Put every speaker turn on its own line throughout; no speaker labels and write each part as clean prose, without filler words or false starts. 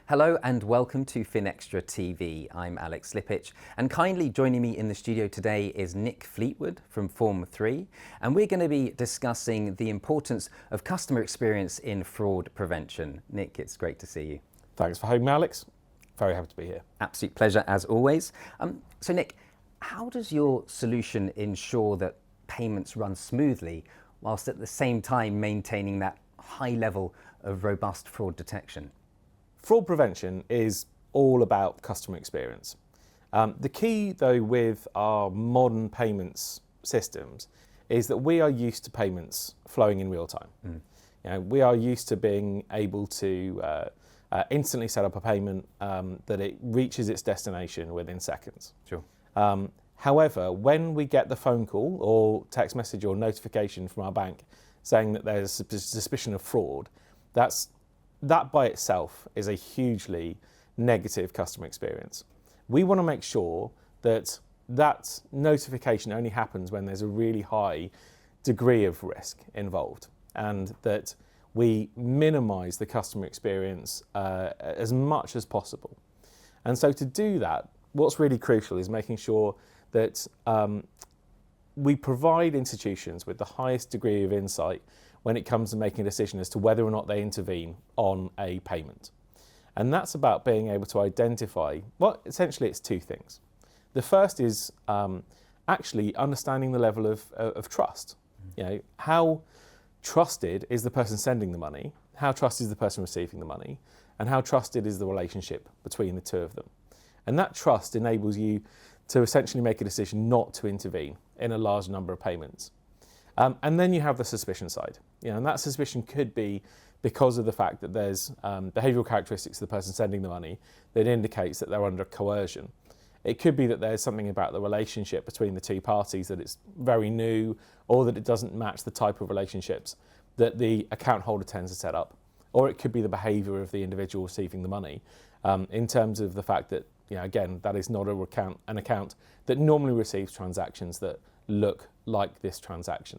Hello and welcome to FinextraTV. I'm Alex Lippic, and kindly joining me in the studio today is Nick Fleetwood from Form3, and we're going to be discussing the importance of customer experience in fraud prevention. Nick, it's great to see you.
Thanks for having me, Alex. Very happy to be here.
Absolute pleasure as always. So Nick, how does your solution ensure that payments run smoothly whilst at the same time maintaining that high level of robust fraud detection?
Fraud prevention is all about customer experience. The key, though, with our modern payments systems is that we are used to payments flowing in real time. We are used to being able to instantly set up a payment that it reaches its destination within seconds.
Sure.
However, when we get the phone call or text message or notification from our bank saying that there's a suspicion of fraud, that by itself is a hugely negative customer experience. We want to make sure that that notification only happens when there's a really high degree of risk involved, and that we minimize the customer experience as much as possible. And so to do that, what's really crucial is making sure that we provide institutions with the highest degree of insight when it comes to making a decision as to whether or not they intervene on a payment. And that's about being able to identify, well, essentially it's two things. The first is actually understanding the level of trust. How trusted is the person sending the money, how trusted is the person receiving the money, and how trusted is the relationship between the two of them. And that trust enables you to essentially make a decision not to intervene in a large number of payments. And then you have the suspicion side, and that suspicion could be because of the fact that there's behavioural characteristics of the person sending the money that indicates that they're under coercion. It could be that there's something about the relationship between the two parties that it's very new, or that it doesn't match the type of relationships that the account holder tends to set up. Or it could be the behaviour of the individual receiving the money, in terms of the fact that, again, that is not an account that normally receives transactions that look like this transaction.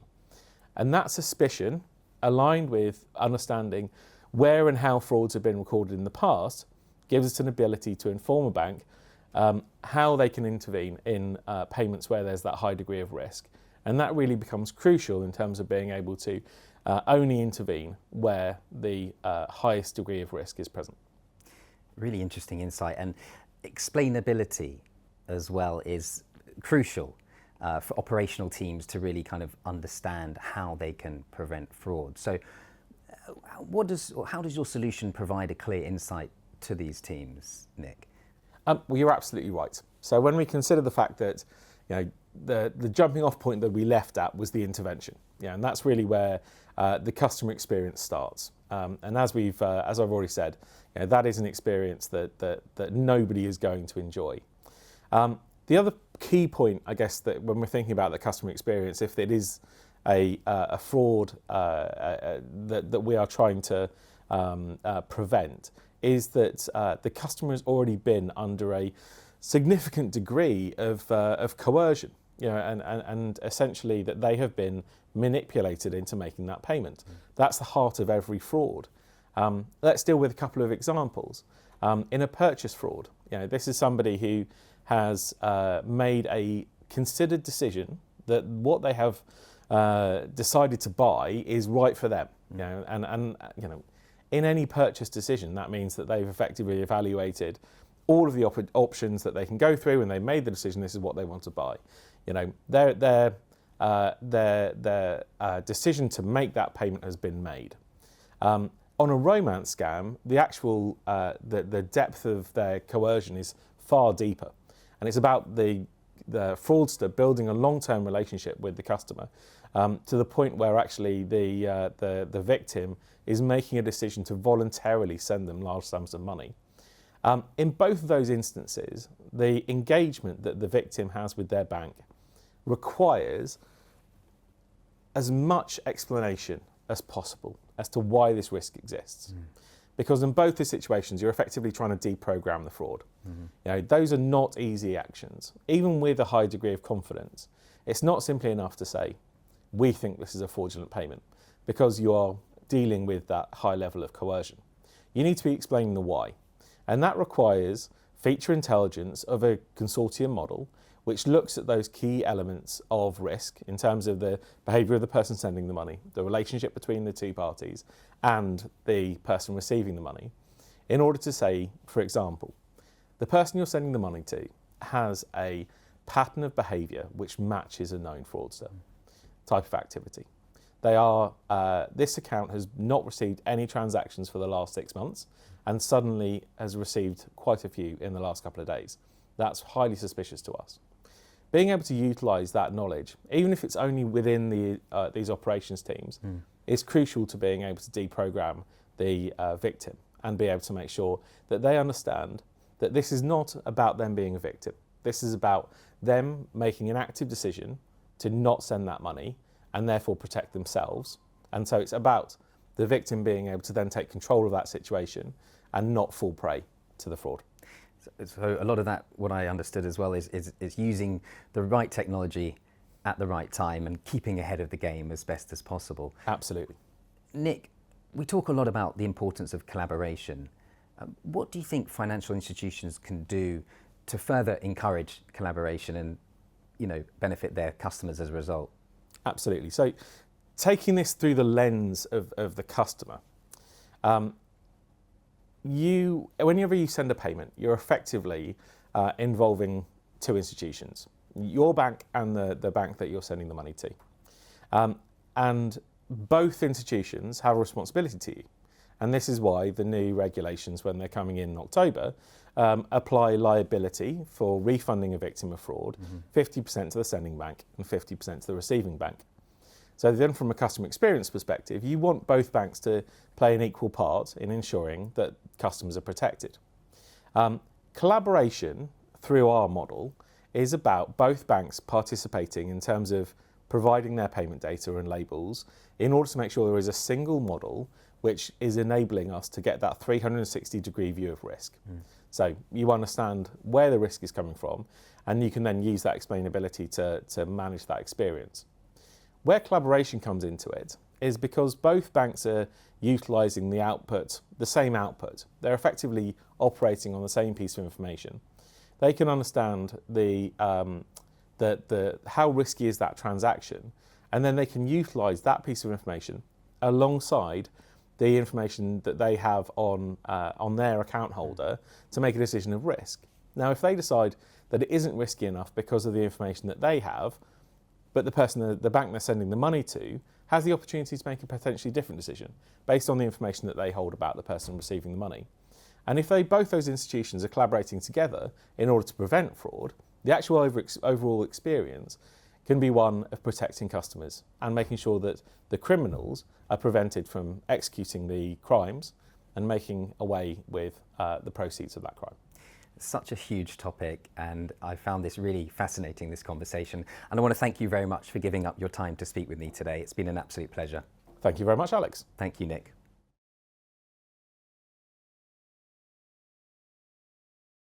And that suspicion, aligned with understanding where and how frauds have been recorded in the past, gives us an ability to inform a bank how they can intervene in payments where there's that high degree of risk. And that really becomes crucial in terms of being able to only intervene where the highest degree of risk is present.
Really interesting insight, and explainability as well is crucial for operational teams to really kind of understand how they can prevent fraud. So how does your solution provide a clear insight to these teams, Nick?
Well, you're absolutely right. So when we consider the fact that the jumping off point that we left at was the intervention, and that's really where the customer experience starts. And as I've already said, that is an experience that nobody is going to enjoy. The other key point, I guess, that when we're thinking about the customer experience, if it is a fraud that we are trying to prevent, is that the customer has already been under a significant degree of coercion, and essentially that they have been manipulated into making that payment. That's the heart of every fraud. Let's deal with a couple of examples. In a purchase fraud, this is somebody who has made a considered decision that what they have decided to buy is right for them. In any purchase decision, that means that they've effectively evaluated all of the options that they can go through, and they made the decision this is what they want to buy. Their decision to make that payment has been made. On a romance scam, the actual the depth of their coercion is far deeper, and it's about the fraudster building a long-term relationship with the customer to the point where actually the victim is making a decision to voluntarily send them large sums of money. In both of those instances, the engagement that the victim has with their bank requires as much explanation as possible as to why this risk exists. Because in both the situations, you're effectively trying to deprogram the fraud. Those are not easy actions. Even with a high degree of confidence, it's not simply enough to say, we think this is a fraudulent payment, because you are dealing with that high level of coercion. You need to be explaining the why. And that requires feature intelligence of a consortium model, which looks at those key elements of risk in terms of the behaviour of the person sending the money, the relationship between the two parties, and the person receiving the money, in order to say, for example, the person you're sending the money to has a pattern of behaviour which matches a known fraudster type of activity. This account has not received any transactions for the last 6 months and suddenly has received quite a few in the last couple of days. That's highly suspicious to us. Being able to utilise that knowledge, even if it's only within these operations teams, is crucial to being able to deprogram the victim and be able to make sure that they understand that this is not about them being a victim. This is about them making an active decision to not send that money and therefore protect themselves. And so it's about the victim being able to then take control of that situation and not fall prey to the fraud.
So a lot of that, what I understood as well, is using the right technology at the right time and keeping ahead of the game as best as possible.
Absolutely.
Nick, we talk a lot about the importance of collaboration. What do you think financial institutions can do to further encourage collaboration and, benefit their customers as a result?
Absolutely. So taking this through the lens of the customer, whenever you send a payment, you're effectively involving two institutions, your bank and the bank that you're sending the money to. And both institutions have a responsibility to you. And this is why the new regulations, when they're coming in October, apply liability for refunding a victim of fraud, 50% to the sending bank and 50% to the receiving bank. So then from a customer experience perspective, you want both banks to play an equal part in ensuring that customers are protected. Collaboration through our model is about both banks participating in terms of providing their payment data and labels in order to make sure there is a single model which is enabling us to get that 360-degree view of risk. So you understand where the risk is coming from, and you can then use that explainability to manage that experience. Where collaboration comes into it is because both banks are utilising the same output. They're effectively operating on the same piece of information. They can understand how risky is that transaction, and then they can utilise that piece of information alongside the information that they have on their account holder to make a decision of risk. Now, if they decide that it isn't risky enough because of the information that they have, but the bank they're sending the money to has the opportunity to make a potentially different decision based on the information that they hold about the person receiving the money. And if both those institutions are collaborating together in order to prevent fraud, the actual overall experience can be one of protecting customers and making sure that the criminals are prevented from executing the crimes and making away with the proceeds of that crime.
Such a huge topic, and I found this really fascinating, this conversation. And I want to thank you very much for giving up your time to speak with me today. It's been an absolute pleasure.
Thank you very much, Alex.
Thank you, Nick.